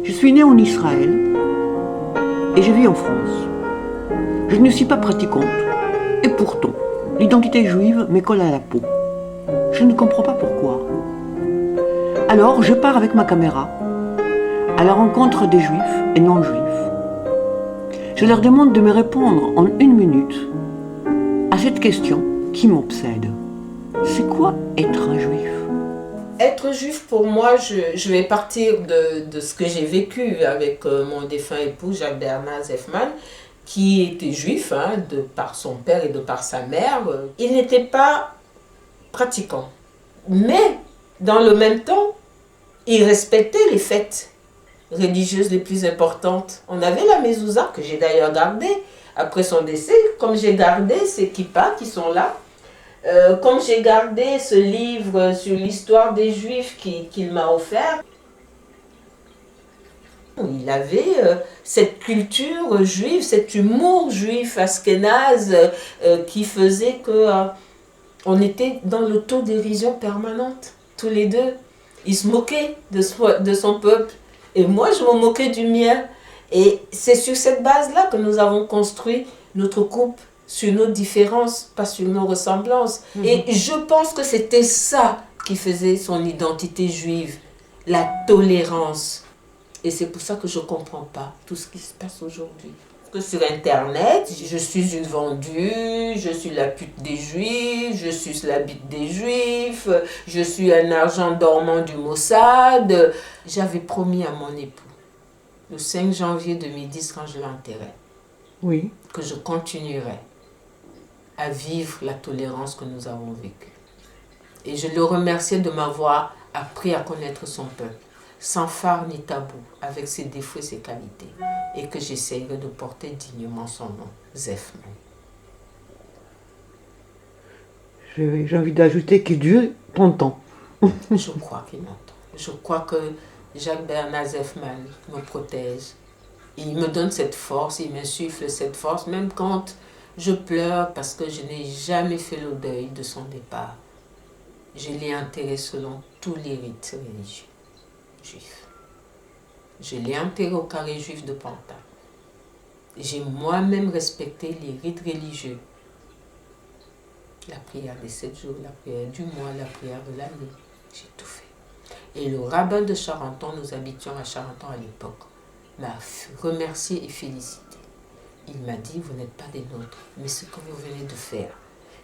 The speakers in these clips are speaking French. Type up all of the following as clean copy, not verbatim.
Je suis née en Israël et je vis en France. Je ne suis pas pratiquante et pourtant, l'identité juive me colle à la peau. Je ne comprends pas pourquoi. Alors, je pars avec ma caméra à la rencontre des juifs et non-juifs. Je leur demande de me répondre en 1 minute à cette question qui m'obsède. C'est quoi être un juif ? Être juif, pour moi, je vais partir de ce que j'ai vécu avec mon défunt époux, Jacques Bernard Zeffman, qui était juif, de par son père et de par sa mère. Il n'était pas pratiquant. Mais, dans le même temps, il respectait les fêtes religieuses les plus importantes. On avait la mezouza, que j'ai d'ailleurs gardée après son décès, comme j'ai gardé ces kippas qui sont là. Comme j'ai gardé ce livre sur l'histoire des Juifs qu'il m'a offert, il avait cette culture juive, cet humour juif ashkénaze qui faisait que on était dans l'autodérision permanente, tous les deux. Il se moquait de son peuple et moi je me moquais du mien. Et c'est sur cette base-là que nous avons construit notre couple, sur nos différences, pas sur nos ressemblances. Et je pense que c'était ça qui faisait son identité juive, la tolérance. Et c'est pour ça que je ne comprends pas tout ce qui se passe aujourd'hui. Que sur Internet, je suis une vendue, je suis la pute des Juifs, je suis la bite des Juifs, je suis un argent dormant du Mossad. J'avais promis à mon époux, le 5 janvier 2010, quand je l'enterrais, Oui. que je continuerai à vivre la tolérance que nous avons vécue. Et je le remerciais de m'avoir appris à connaître son peuple, sans phare ni tabou, avec ses défauts et ses qualités, et que j'essayerai de porter dignement son nom, Zeffman. J'ai envie d'ajouter que Dieu t'entend. Je crois qu'il m'entend. Je crois que Jacques Bernard Zeffman me protège. Il me donne cette force, il m'insuffle cette force, même quand je pleure parce que je n'ai jamais fait le deuil de son départ. Je l'ai enterré selon tous les rites religieux juifs. Je l'ai enterré au carré juif de Pantin. J'ai moi-même respecté les rites religieux. La prière des 7 jours, la prière du mois, la prière de l'année. J'ai tout fait. Et le rabbin de Charenton, nous habitions à Charenton à l'époque, m'a remercié et félicité. Il m'a dit, vous n'êtes pas des nôtres, mais ce que vous venez de faire.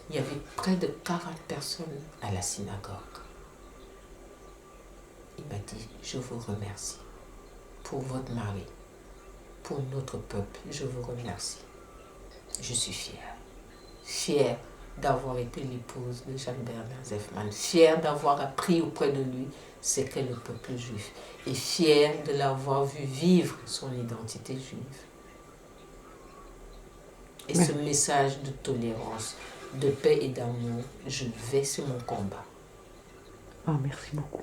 Il y avait près de 40 personnes à la synagogue. Il m'a dit, je vous remercie pour votre mari, pour notre peuple, je vous remercie. Je suis fière. Fière d'avoir été l'épouse de Jacques Bernard Zeffman, fière d'avoir appris auprès de lui ce qu'est le peuple juif et fière de l'avoir vu vivre son identité juive. Et ce message de tolérance, de paix et d'amour, c'est mon combat. Ah, merci beaucoup.